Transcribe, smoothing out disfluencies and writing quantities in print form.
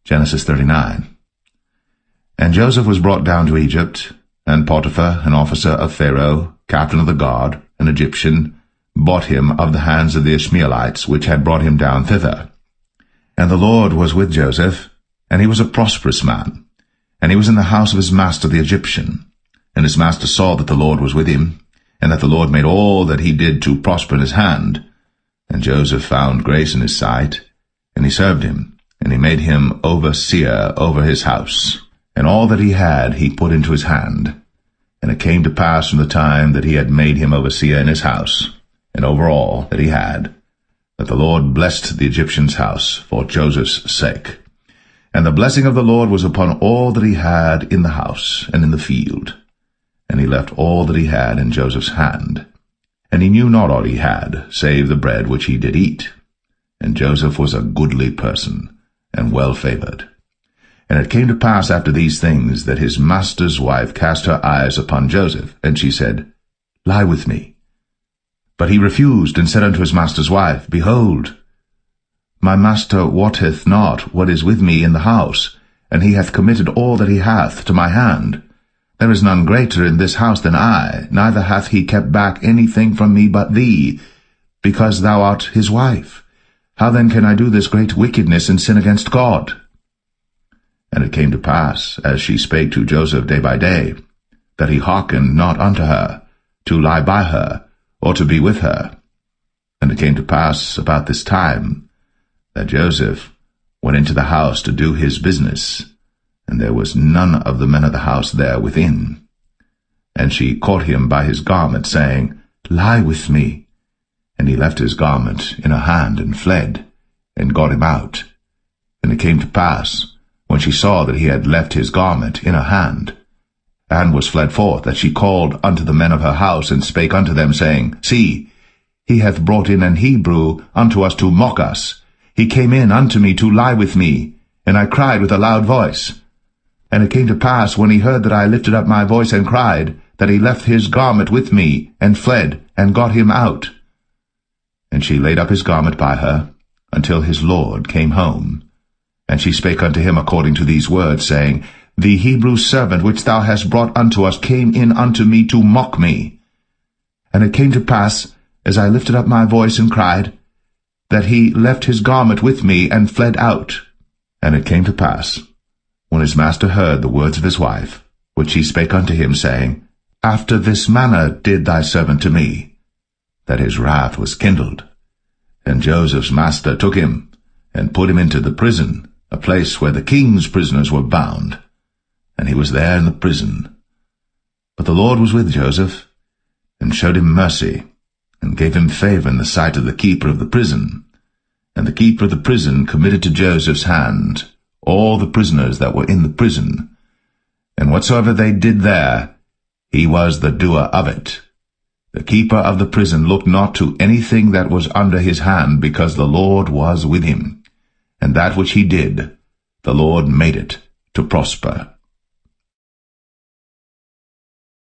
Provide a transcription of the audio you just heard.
Genesis 39. And Joseph was brought down to Egypt, and Potiphar, an officer of Pharaoh, captain of the guard, an Egyptian, bought him of the hands of the Ishmaelites, which had brought him down thither. And the Lord was with Joseph, and he was a prosperous man, and he was in the house of his master the Egyptian. And his master saw that the Lord was with him, and that the Lord made all that he did to prosper in his hand. And Joseph found grace in his sight, and he served him, and he made him overseer over his house. And all that he had he put into his hand. And it came to pass from the time that he had made him overseer in his house, and over all that he had, that the Lord blessed the Egyptian's house for Joseph's sake. And the blessing of the Lord was upon all that he had in the house and in the field. And he left all that he had in Joseph's hand. And he knew not all he had, save the bread which he did eat. And Joseph was a goodly person, and well-favored. And it came to pass after these things that his master's wife cast her eyes upon Joseph, and she said, Lie with me. But he refused, and said unto his master's wife, Behold, my master wotteth not what is with me in the house, and he hath committed all that he hath to my hand. There is none greater in this house than I, neither hath he kept back anything from me but thee, because thou art his wife. How then can I do this great wickedness and sin against God? And it came to pass, as she spake to Joseph day by day, that he hearkened not unto her, to lie by her, or to be with her. And it came to pass about this time, that Joseph went into the house to do his business, and there was none of the men of the house there within. And she caught him by his garment, saying, Lie with me. And he left his garment in her hand, and fled, and got him out. And it came to pass, when she saw that he had left his garment in her hand, and was fled forth, that she called unto the men of her house, and spake unto them, saying, See, he hath brought in an Hebrew unto us to mock us. He came in unto me to lie with me, and I cried with a loud voice. And it came to pass, when he heard that I lifted up my voice and cried, that he left his garment with me, and fled, and got him out. And she laid up his garment by her, until his lord came home. And she spake unto him according to these words, saying, The Hebrew servant which thou hast brought unto us came in unto me to mock me. And it came to pass, as I lifted up my voice and cried, that he left his garment with me, and fled out. And it came to pass, when his master heard the words of his wife, which she spake unto him, saying, After this manner did thy servant to me, that his wrath was kindled. And Joseph's master took him, and put him into the prison, a place where the king's prisoners were bound. And he was there in the prison. But the Lord was with Joseph, and showed him mercy, and gave him favor in the sight of the keeper of the prison. And the keeper of the prison committed to Joseph's hand all the prisoners that were in the prison. And whatsoever they did there, he was the doer of it. The keeper of the prison looked not to anything that was under his hand, because the Lord was with him. And that which he did, the Lord made it to prosper.